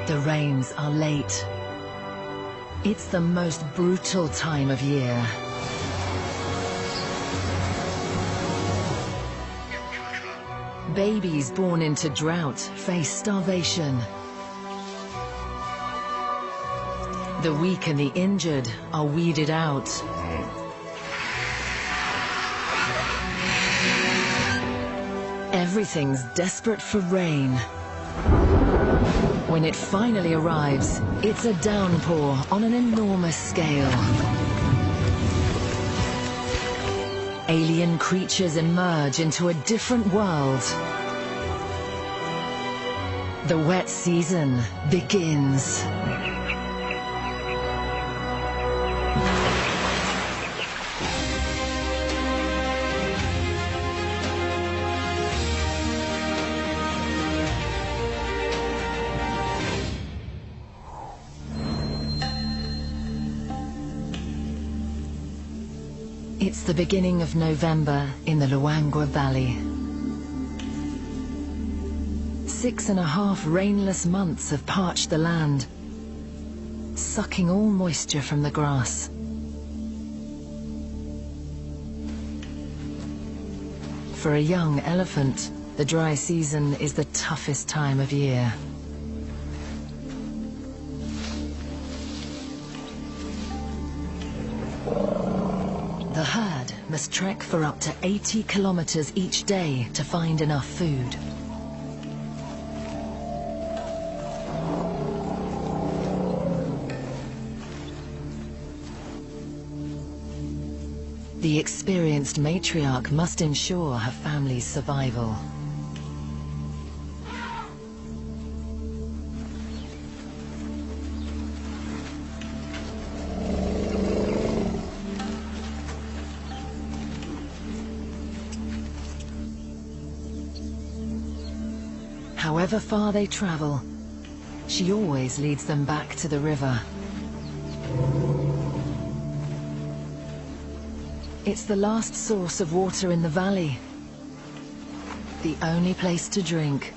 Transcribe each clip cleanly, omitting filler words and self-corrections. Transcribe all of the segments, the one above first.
The rains are late. It's the most brutal time of year. Babies born into drought face starvation. The weak and the injured are weeded out. Everything's desperate for rain. When it finally arrives, it's a downpour on an enormous scale. Alien creatures emerge into a different world. The wet season begins. It's the beginning of November in the Luangwa Valley. 6.5 rainless months have parched the land, sucking all moisture from the grass. For a young elephant, the dry season is the toughest time of year. The herd must trek for up to 80 kilometers each day to find enough food. The experienced matriarch must ensure her family's survival. However far they travel, she always leads them back to the river. It's the last source of water in the valley, the only place to drink.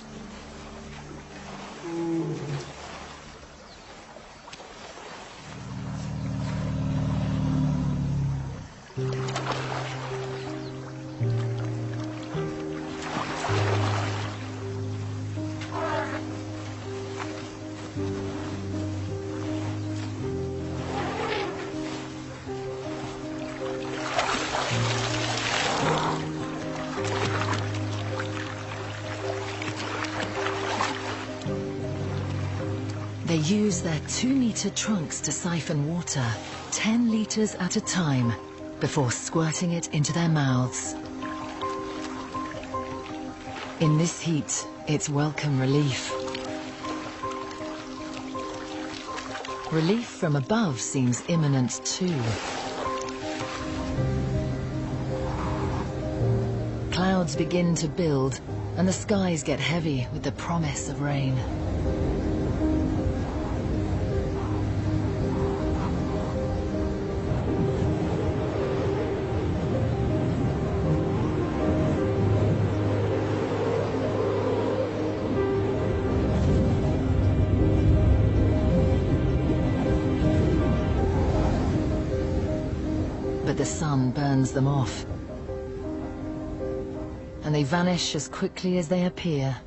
They use their 2-meter trunks to siphon water, 10 liters at a time, before squirting it into their mouths. In this heat, it's welcome relief. Relief from above seems imminent too. Clouds begin to build, and the skies get heavy with the promise of rain. But the sun burns them off, and they vanish as quickly as they appear.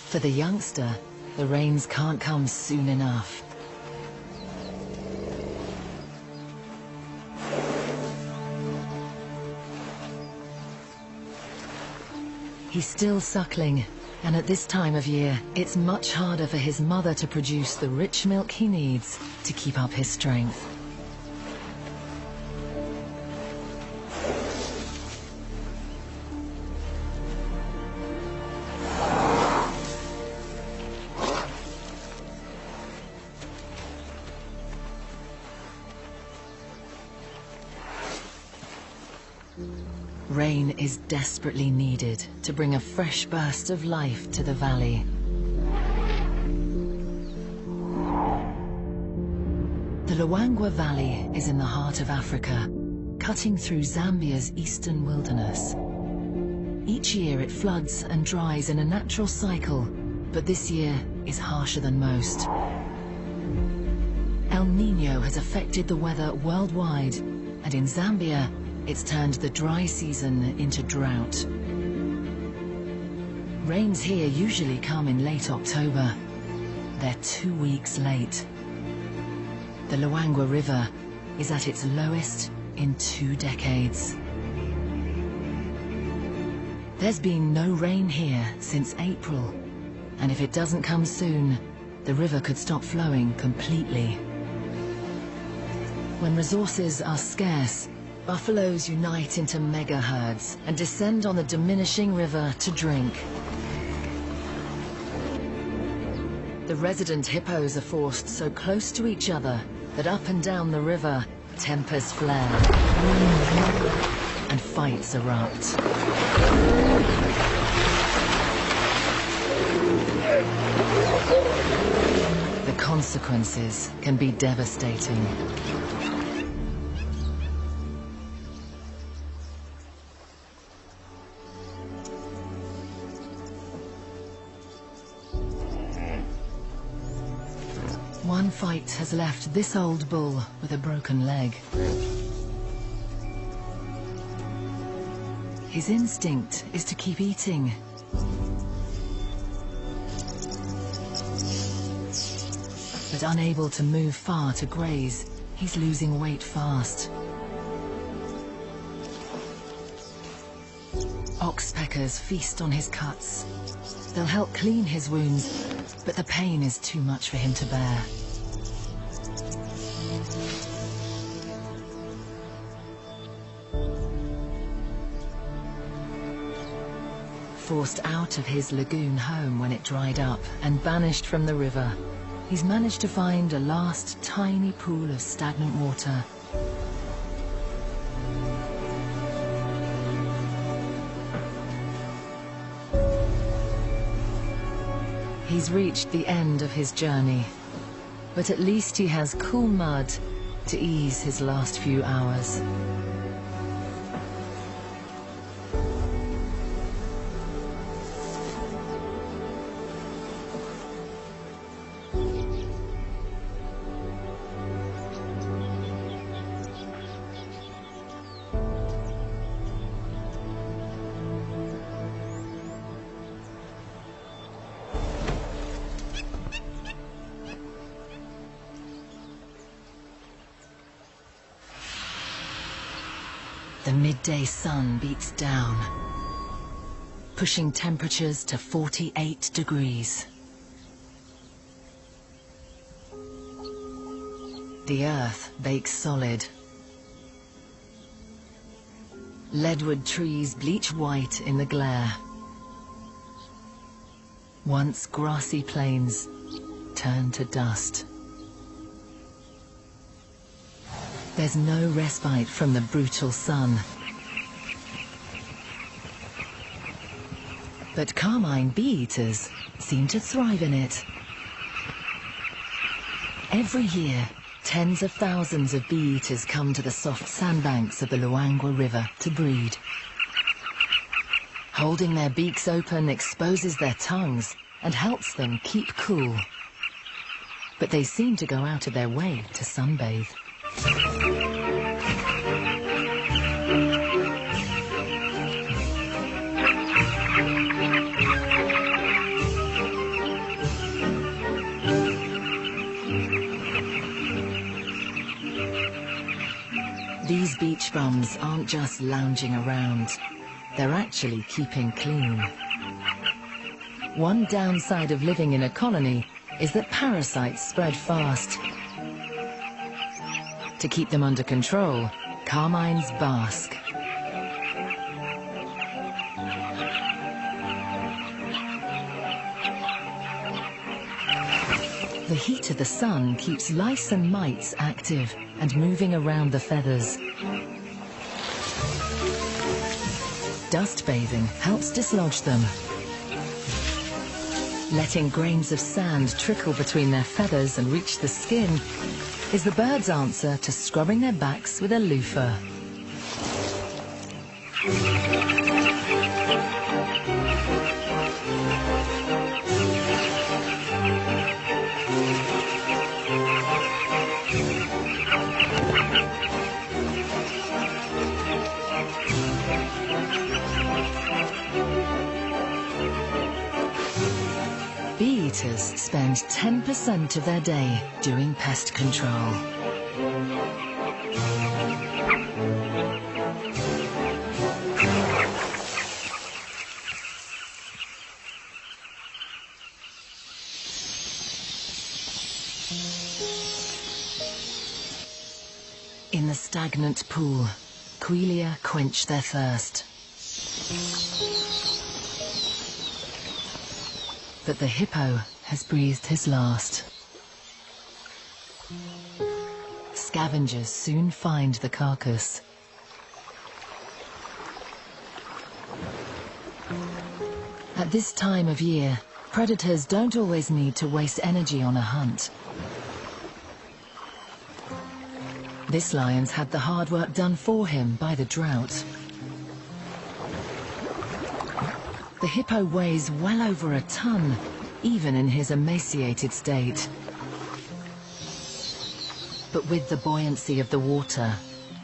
For the youngster, the rains can't come soon enough. He's still suckling, and at this time of year, it's much harder for his mother to produce the rich milk he needs to keep up his strength. Rain is desperately needed to bring a fresh burst of life to the valley. The Luangwa Valley is in the heart of Africa, cutting through Zambia's eastern wilderness. Each year it floods and dries in a natural cycle, but this year is harsher than most. El Niño has affected the weather worldwide, and in Zambia, it's turned the dry season into drought. Rains here usually come in late October. They're 2 weeks late. The Luangwa River is at its lowest in 2 decades. There's been no rain here since April, and if it doesn't come soon, the river could stop flowing completely. When resources are scarce, buffaloes unite into mega herds and descend on the diminishing river to drink. The resident hippos are forced so close to each other that up and down the river, tempers flare and fights erupt. The consequences can be devastating. One fight has left this old bull with a broken leg. His instinct is to keep eating. But unable to move far to graze, he's losing weight fast. Oxpeckers feast on his cuts. They'll help clean his wounds, but the pain is too much for him to bear. Forced out of his lagoon home when it dried up and banished from the river, he's managed to find a last tiny pool of stagnant water. He's reached the end of his journey, but at least he has cool mud to ease his last few hours. The midday sun beats down, pushing temperatures to 48 degrees. The earth bakes solid. Leadwood trees bleach white in the glare. Once grassy plains turn to dust. There's no respite from the brutal sun. But carmine bee-eaters seem to thrive in it. Every year, tens of thousands of bee-eaters come to the soft sandbanks of the Luangwa River to breed. Holding their beaks open exposes their tongues and helps them keep cool. But they seem to go out of their way to sunbathe. These beach bums aren't just lounging around, they're actually keeping clean. One downside of living in a colony is that parasites spread fast. To keep them under control, carmines bask. The heat of the sun keeps lice and mites active and moving around the feathers. Dust bathing helps dislodge them. Letting grains of sand trickle between their feathers and reach the skin is the bird's answer to scrubbing their backs with a loofah. Bee-eaters spend 10% of their day doing pest control. In the stagnant pool, Quelea quench their thirst. But the hippo has breathed his last. Scavengers soon find the carcass. At this time of year, predators don't always need to waste energy on a hunt. This lion's had the hard work done for him by the drought. The hippo weighs well over a ton, even in his emaciated state. But with the buoyancy of the water,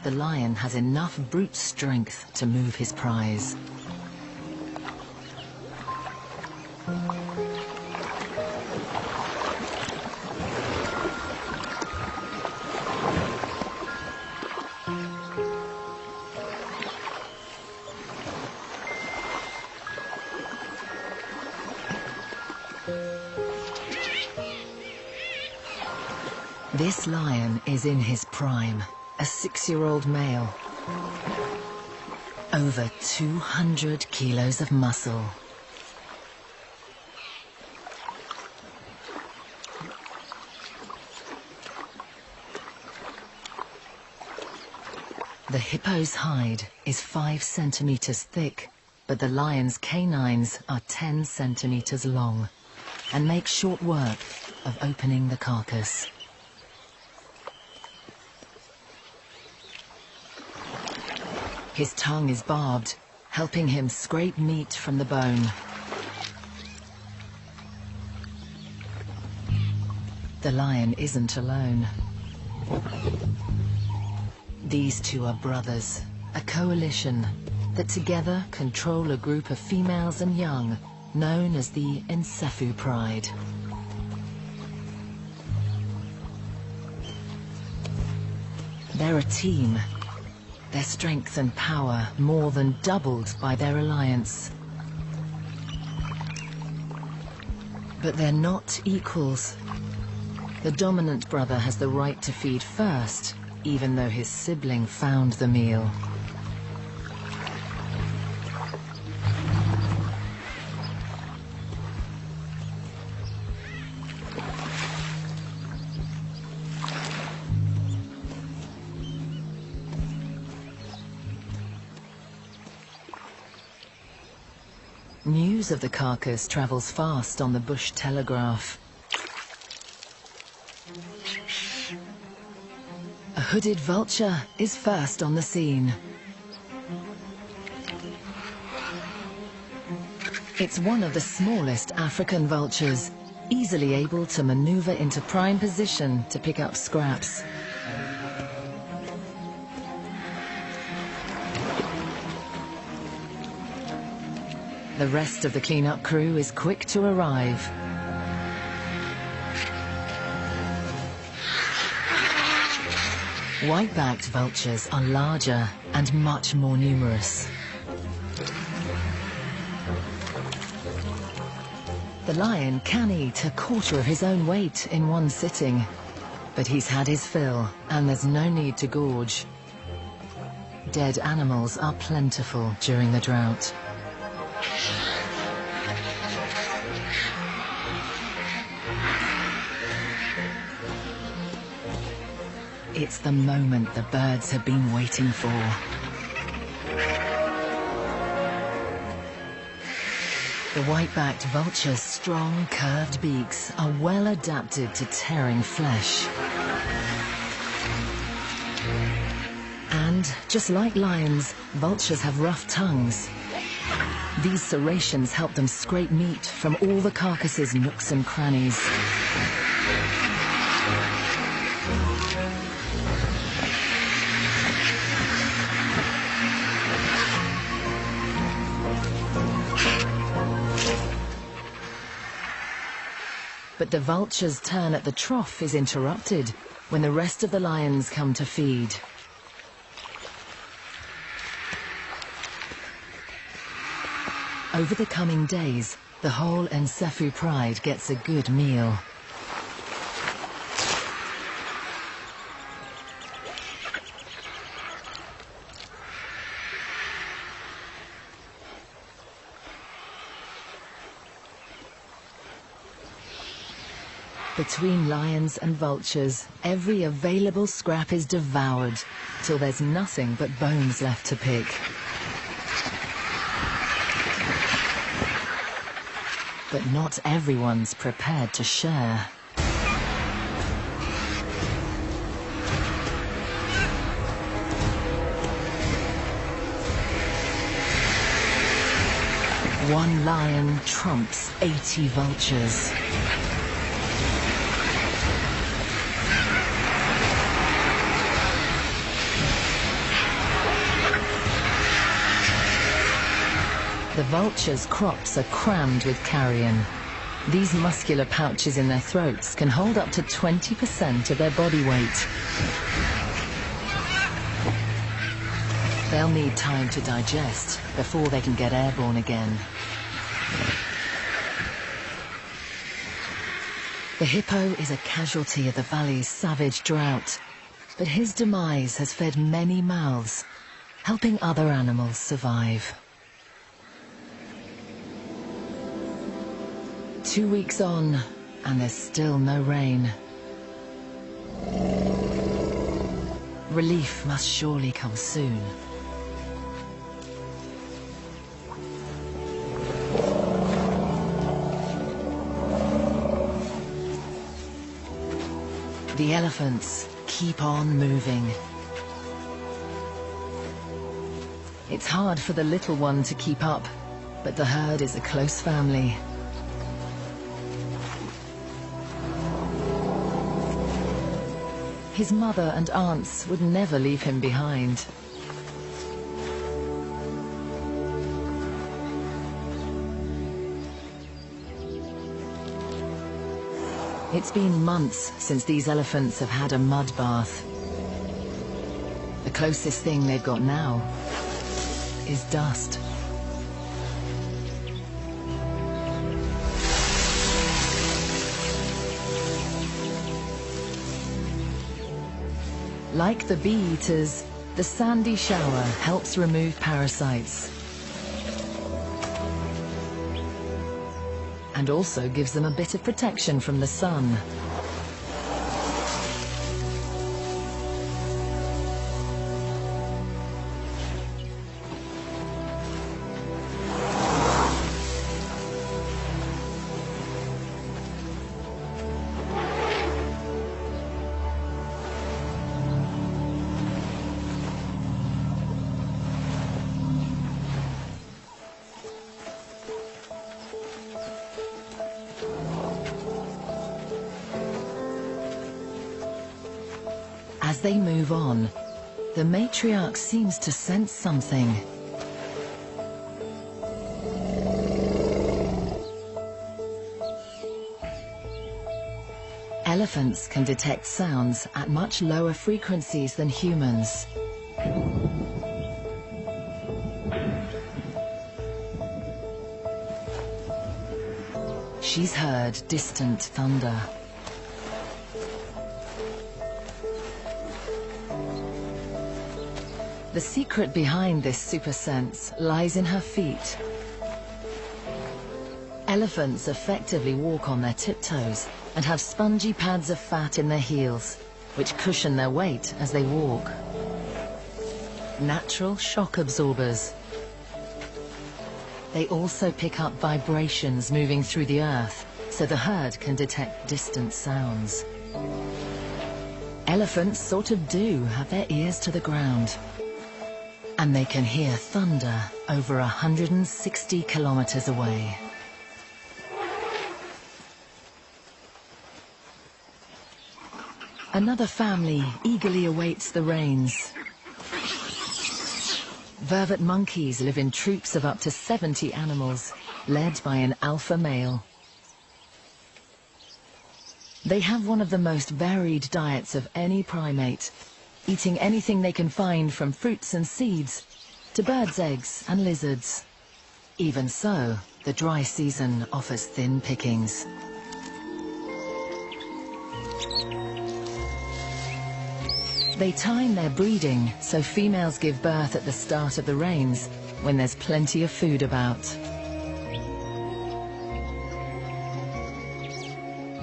the lion has enough brute strength to move his prize. This lion is in his prime, a 6-year-old male. Over 200 kilos of muscle. The hippo's hide is 5 centimeters thick, but the lion's canines are 10 centimeters long and make short work of opening the carcass. His tongue is barbed, helping him scrape meat from the bone. The lion isn't alone. These two are brothers, a coalition that together control a group of females and young known as the Nsephu Pride. They're a team. Their strength and power more than doubled by their alliance. But they're not equals. The dominant brother has the right to feed first, even though his sibling found the meal. News of the carcass travels fast on the bush telegraph. A hooded vulture is first on the scene. It's one of the smallest African vultures, easily able to maneuver into prime position to pick up scraps. The rest of the cleanup crew is quick to arrive. White-backed vultures are larger and much more numerous. The lion can eat a quarter of his own weight in one sitting, but he's had his fill and there's no need to gorge. Dead animals are plentiful during the drought. It's the moment the birds have been waiting for. The white-backed vulture's strong, curved beaks are well adapted to tearing flesh. And, just like lions, vultures have rough tongues. These serrations help them scrape meat from all the carcass's nooks and crannies. But the vulture's turn at the trough is interrupted when the rest of the lions come to feed. Over the coming days, the whole Nsephu pride gets a good meal. Between lions and vultures, every available scrap is devoured, till there's nothing but bones left to pick. But not everyone's prepared to share. One lion trumps 80 vultures. The vultures' crops are crammed with carrion. These muscular pouches in their throats can hold up to 20% of their body weight. They'll need time to digest before they can get airborne again. The hippo is a casualty of the valley's savage drought, but his demise has fed many mouths, helping other animals survive. 2 weeks on, and there's still no rain. Relief must surely come soon. The elephants keep on moving. It's hard for the little one to keep up, but the herd is a close family. His mother and aunts would never leave him behind. It's been months since these elephants have had a mud bath. The closest thing they've got now is dust. Like the bee-eaters, the sandy shower helps remove parasites and also gives them a bit of protection from the sun. As they move on, the matriarch seems to sense something. Elephants can detect sounds at much lower frequencies than humans. She's heard distant thunder. The secret behind this super sense lies in her feet. Elephants effectively walk on their tiptoes and have spongy pads of fat in their heels, which cushion their weight as they walk. Natural shock absorbers. They also pick up vibrations moving through the earth, so the herd can detect distant sounds. Elephants sort of do have their ears to the ground. And they can hear thunder over 160 kilometers away. Another family eagerly awaits the rains. Vervet monkeys live in troops of up to 70 animals, led by an alpha male. They have one of the most varied diets of any primate, eating anything they can find from fruits and seeds to birds' eggs and lizards. Even so, the dry season offers thin pickings. They time their breeding so females give birth at the start of the rains, when there's plenty of food about.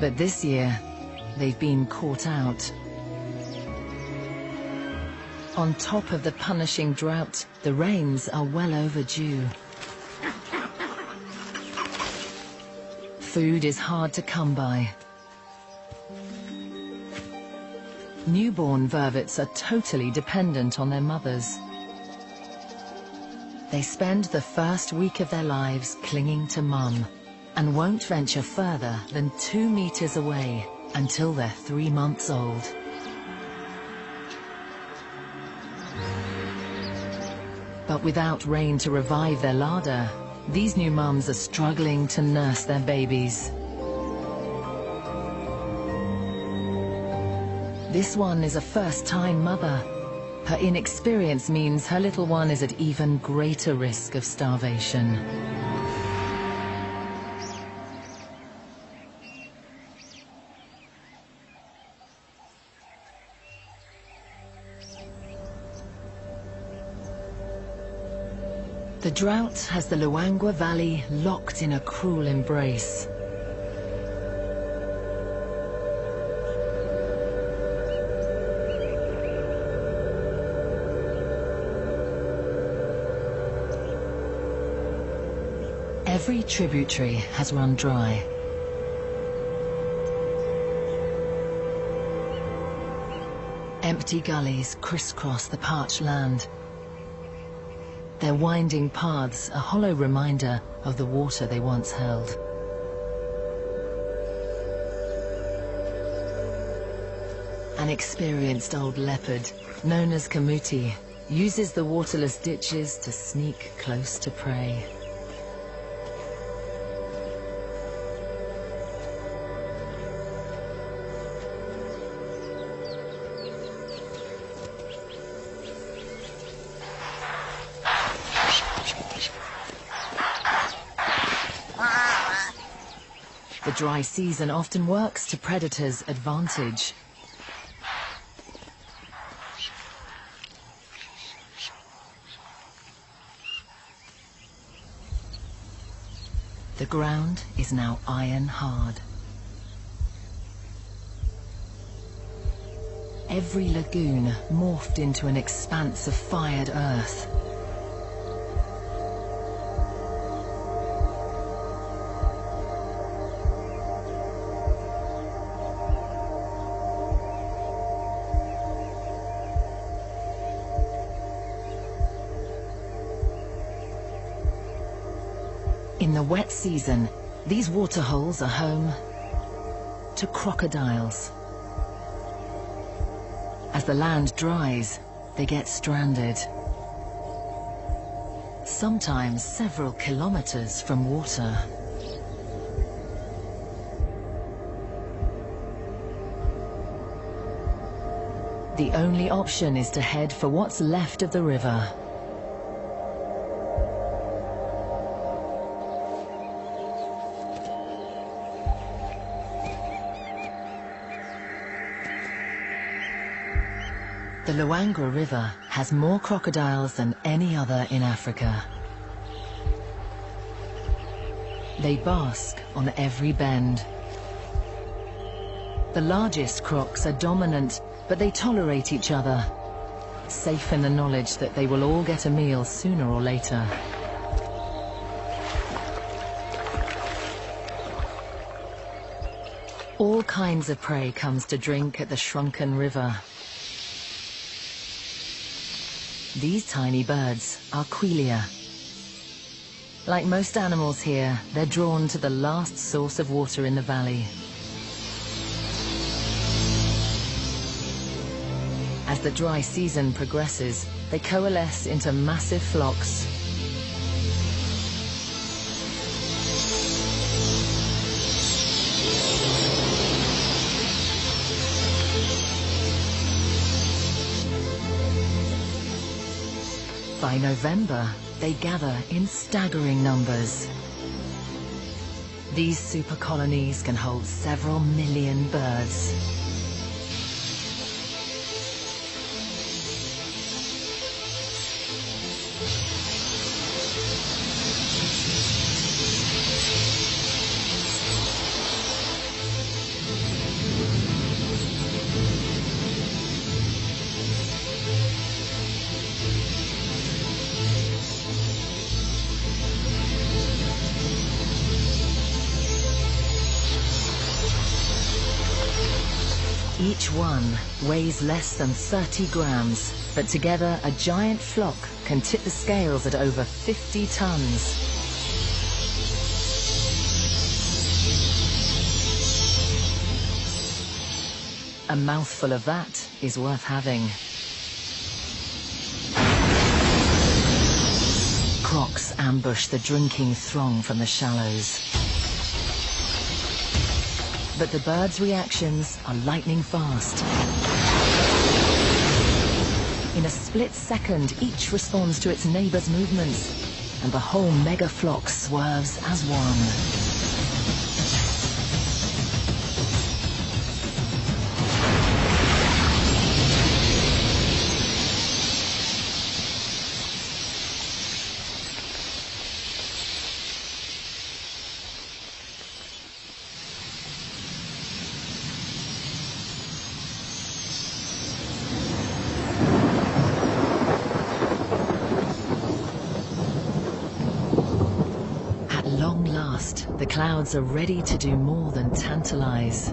But this year, they've been caught out. On top of the punishing drought, the rains are well overdue. Food is hard to come by. Newborn vervets are totally dependent on their mothers. They spend the first week of their lives clinging to mum and won't venture further than 2 meters away until they're 3 months old. But without rain to revive their larder, these new mums are struggling to nurse their babies. This one is a first-time mother. Her inexperience means her little one is at even greater risk of starvation. The drought has the Luangwa Valley locked in a cruel embrace. Every tributary has run dry. Empty gullies crisscross the parched land. Their winding paths a hollow reminder of the water they once held. An experienced old leopard, known as Kamuti, uses the waterless ditches to sneak close to prey. The dry season often works to predators' advantage. The ground is now iron hard. Every lagoon morphed into an expanse of fired earth. In the wet season, these waterholes are home to crocodiles. As the land dries, they get stranded. Sometimes several kilometers from water. The only option is to head for what's left of the river. The Luangwa River has more crocodiles than any other in Africa. They bask on every bend. The largest crocs are dominant, but they tolerate each other, safe in the knowledge that they will all get a meal sooner or later. kinds of prey comes to drink at the shrunken river. These tiny birds are quelea. Like most animals here, they're drawn to the last source of water in the valley. As the dry season progresses, they coalesce into massive flocks. By November, they gather in staggering numbers. These super colonies can hold several million birds. Each one weighs less than 30 grams, but together a giant flock can tip the scales at over 50 tons. A mouthful of that is worth having. Crocs ambush the drinking throng from the shallows. But the birds' reactions are lightning fast. In a split second, each responds to its neighbor's movements, and the whole mega flock swerves as one. The clouds are ready to do more than tantalize.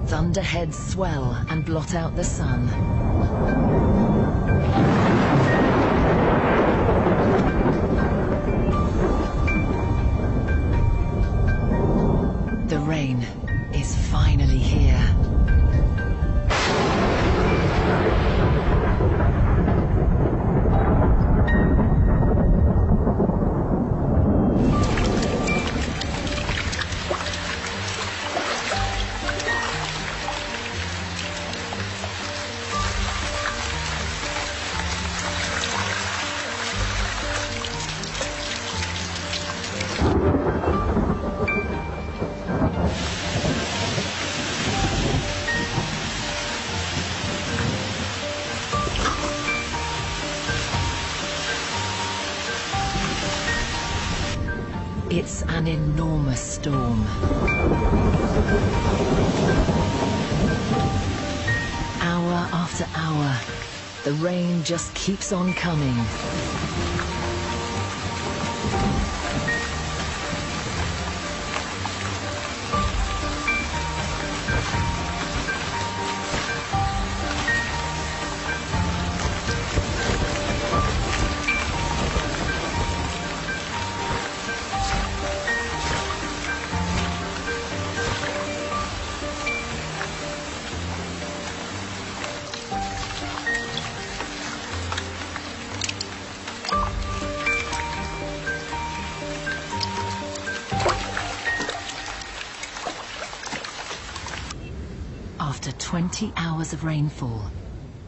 Thunderheads swell and blot out the sun. The rain is finally here. It's an enormous storm. Hour after hour, the rain just keeps on coming. After 20 hours of rainfall,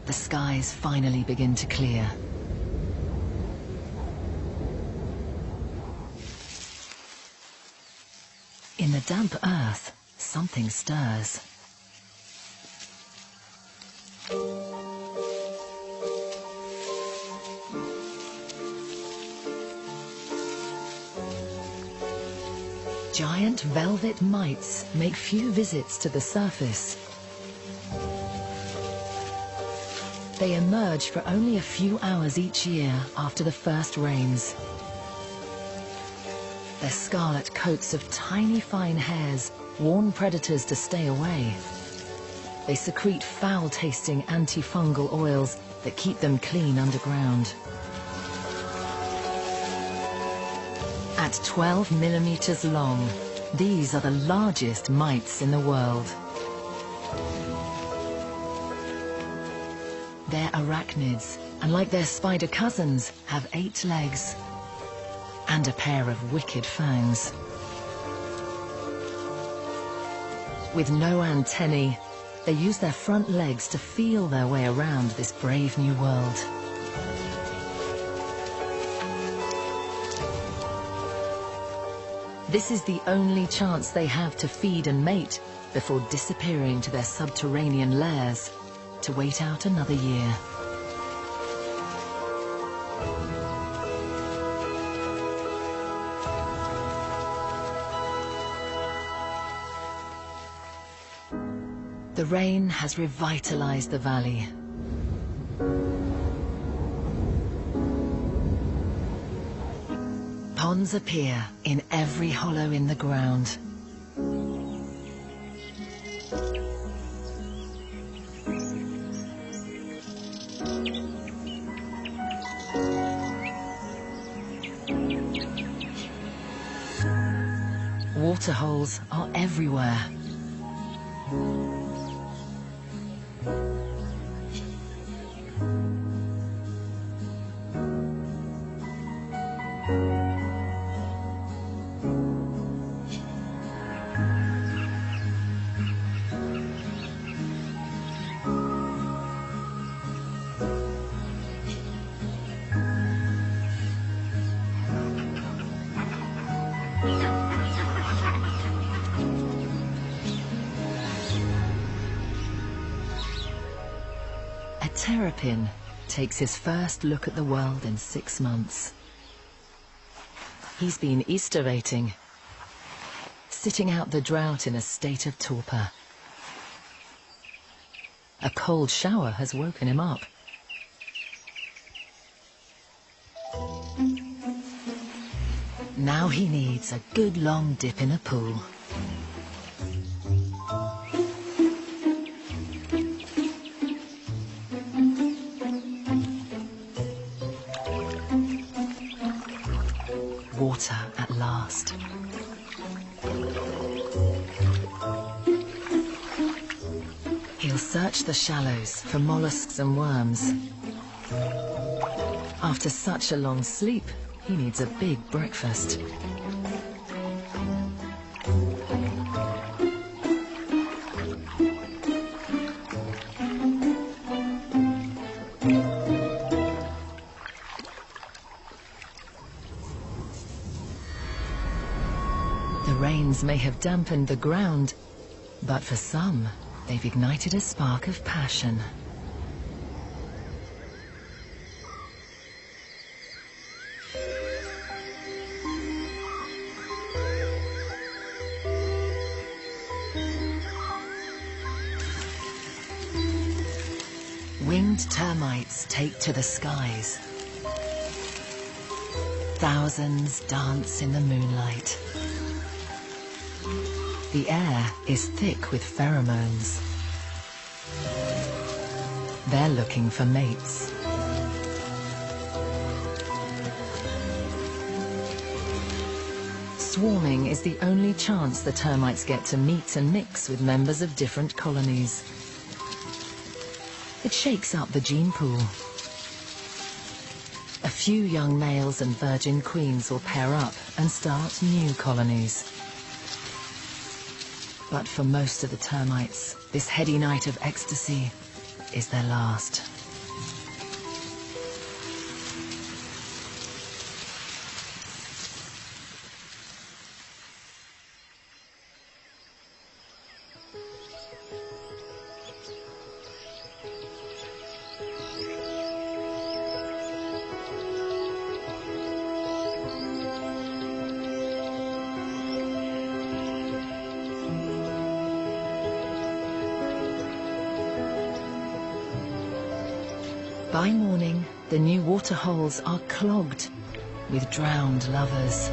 the skies finally begin to clear. In the damp earth, something stirs. Giant velvet mites make few visits to the surface. They emerge for only a few hours each year after the first rains. Their scarlet coats of tiny fine hairs warn predators to stay away. They secrete foul-tasting antifungal oils that keep them clean underground. At 12 millimeters long, these are the largest mites in the world. They're arachnids, and like their spider cousins, have 8 legs and a pair of wicked fangs. With no antennae, they use their front legs to feel their way around this brave new world. This is the only chance they have to feed and mate before disappearing to their subterranean lairs to wait out another year. The rain has revitalized the valley. Ponds appear in every hollow in the ground. Waterholes are everywhere. A terrapin takes his first look at the world in 6 months. He's been Eastervating, sitting out the drought in a state of torpor. A cold shower has woken him up. Now he needs a good long dip in a pool. Water at last. He'll search the shallows for mollusks and worms. After such a long sleep, he needs a big breakfast. The rains may have dampened the ground, but for some, they've ignited a spark of passion. Winged termites take to the skies. Thousands dance in the moonlight. The air is thick with pheromones. They're looking for mates. Swarming is the only chance the termites get to meet and mix with members of different colonies. It shakes up the gene pool. A few young males and virgin queens will pair up and start new colonies. But for most of the termites, this heady night of ecstasy is their last. By morning, the new waterholes are clogged with drowned lovers.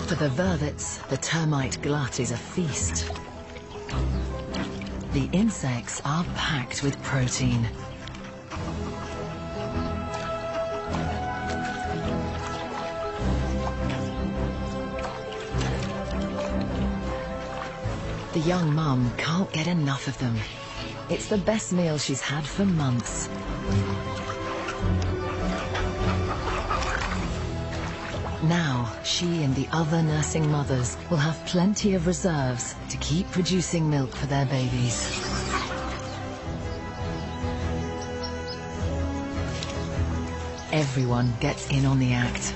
For the vervets, the termite glut is a feast. The insects are packed with protein. The young mum can't get enough of them. It's the best meal she's had for months. Now, she and the other nursing mothers will have plenty of reserves to keep producing milk for their babies. Everyone gets in on the act.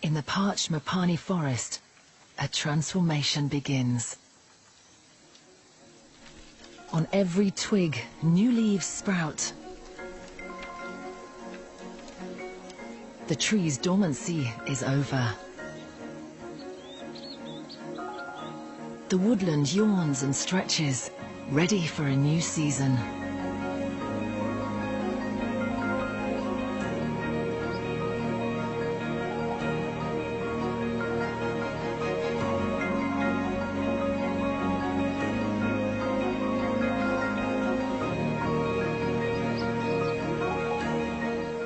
In the parched Mopani forest, a transformation begins. On every twig, new leaves sprout. The tree's dormancy is over. The woodland yawns and stretches, ready for a new season.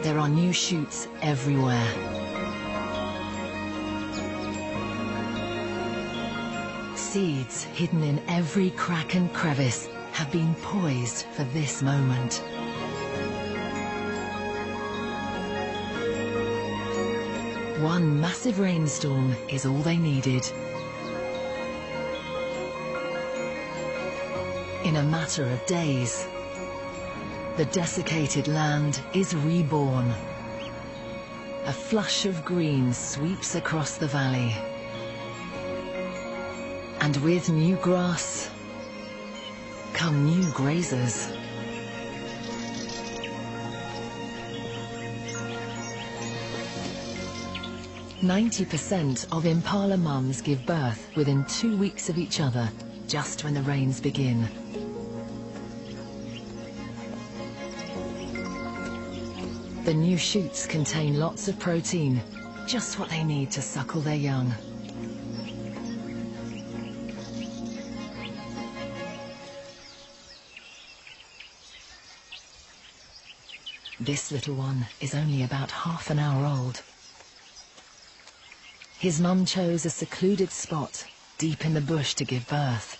There are new shoots everywhere. Seeds hidden in every crack and crevice have been poised for this moment. One massive rainstorm is all they needed. In a matter of days, the desiccated land is reborn. A flush of green sweeps across the valley. And with new grass come new grazers. "90% of impala mums give birth within 2 weeks of each other, just when the rains begin. The new shoots contain lots of protein, just what they need to suckle their young. This little one is only about half an hour old. His mum chose a secluded spot deep in the bush to give birth.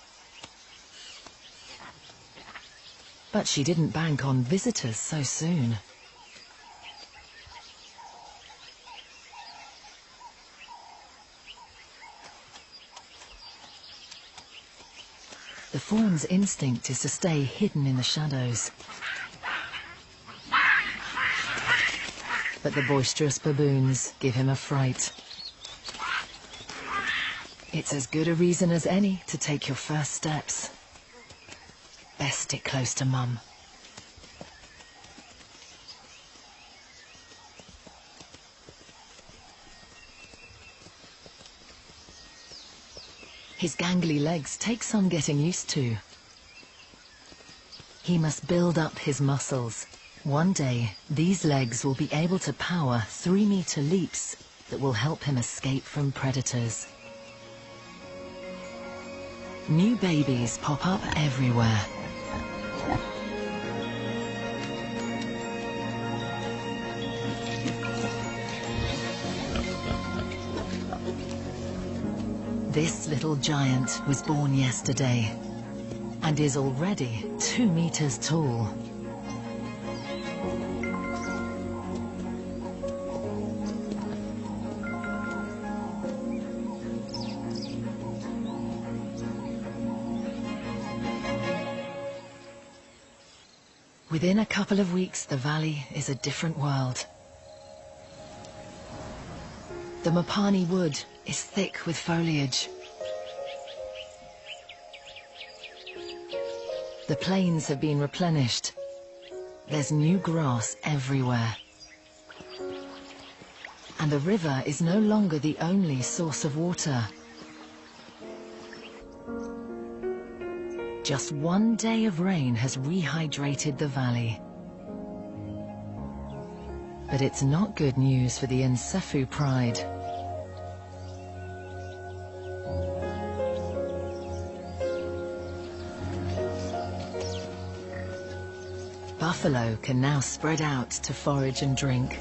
But she didn't bank on visitors so soon. The fawn's instinct is to stay hidden in the shadows. But the boisterous baboons give him a fright. It's as good a reason as any to take your first steps. Best stick close to Mum. His gangly legs take some getting used to. He must build up his muscles. One day, these legs will be able to power 3-meter leaps that will help him escape from predators. New babies pop up everywhere. This little giant was born yesterday and is already 2 meters tall. Within a couple of weeks, the valley is a different world. The Mopani wood is thick with foliage. The plains have been replenished. There's new grass everywhere. And the river is no longer the only source of water. Just one day of rain has rehydrated the valley. But it's not good news for the Nsefu pride. Buffalo can now spread out to forage and drink.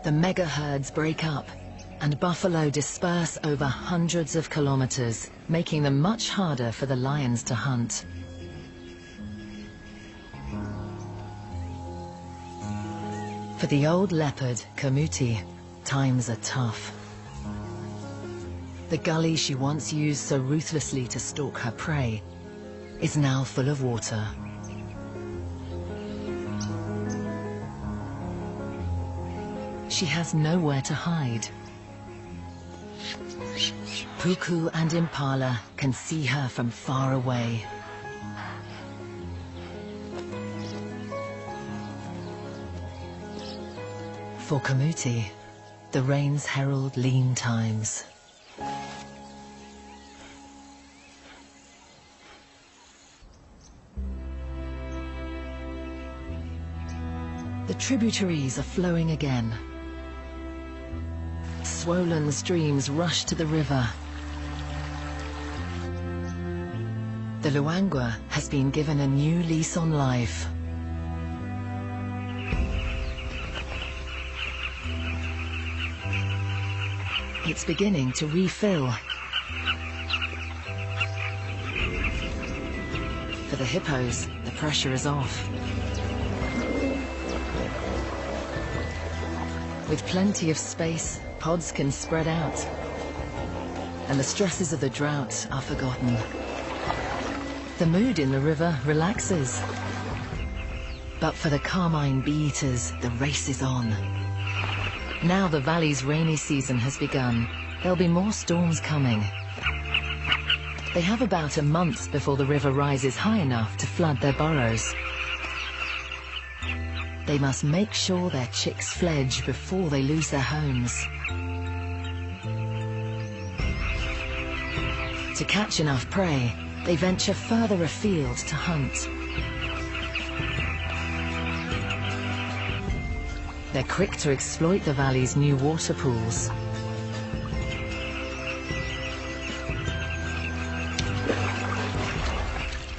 The mega herds break up, and buffalo disperse over hundreds of kilometers, making them much harder for the lions to hunt. For the old leopard, Kamuti, times are tough. The gully she once used so ruthlessly to stalk her prey is now full of water. She has nowhere to hide. Puku and Impala can see her from far away. For Kamuti, the rains herald lean times. The tributaries are flowing again. Swollen streams rush to the river. The Luangwa has been given a new lease on life. It's beginning to refill. For the hippos, the pressure is off. With plenty of space, pods can spread out, and the stresses of the drought are forgotten. The mood in the river relaxes. But for the carmine bee-eaters, the race is on. Now the valley's rainy season has begun, there'll be more storms coming. They have about a month before the river rises high enough to flood their burrows. They must make sure their chicks fledge before they lose their homes. To catch enough prey, they venture further afield to hunt. They're quick to exploit the valley's new water pools.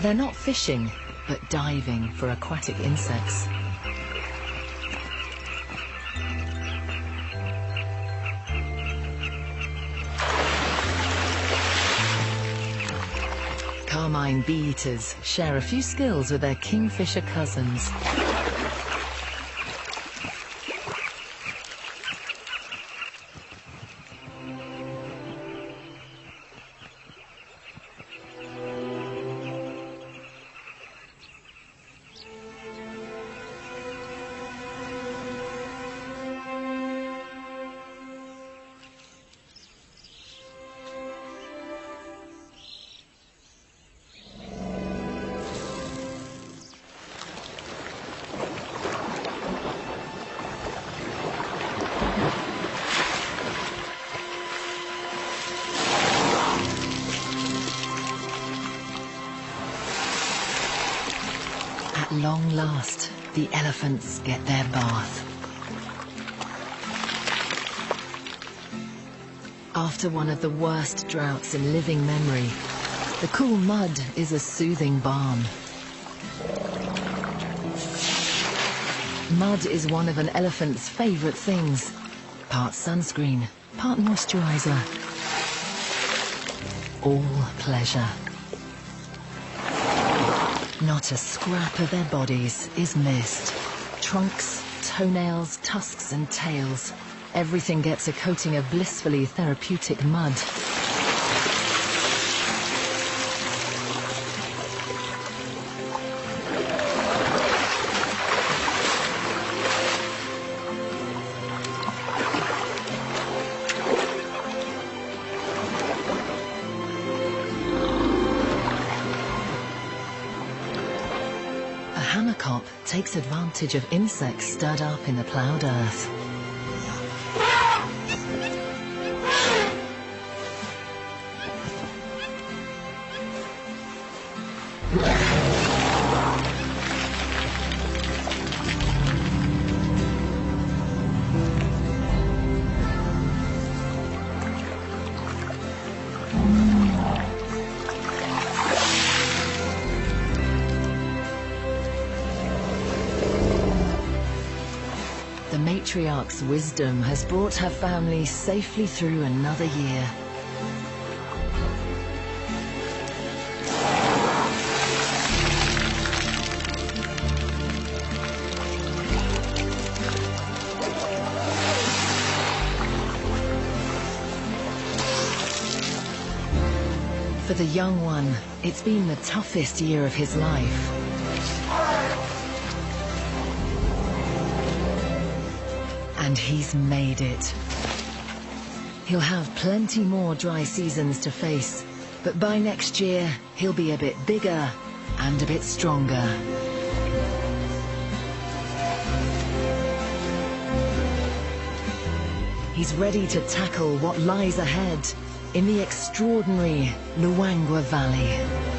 They're not fishing, but diving for aquatic insects. Carmine bee-eaters share a few skills with their kingfisher cousins. At long last, the elephants get their bath. After one of the worst droughts in living memory, the cool mud is a soothing balm. Mud is one of an elephant's favorite things. Part sunscreen, part moisturizer. All pleasure. Not a scrap of their bodies is missed. Trunks, Toenails, tusks and tails. Everything gets a coating of blissfully therapeutic mud. A hammerkop takes advantage of insects stirred up in the ploughed earth. The matriarch's wisdom has brought her family safely through another year. For the young one, it's been the toughest year of his life. And he's made it. He'll have plenty more dry seasons to face, but by next year, he'll be a bit bigger and a bit stronger. He's ready to tackle what lies ahead in the extraordinary Luangwa Valley.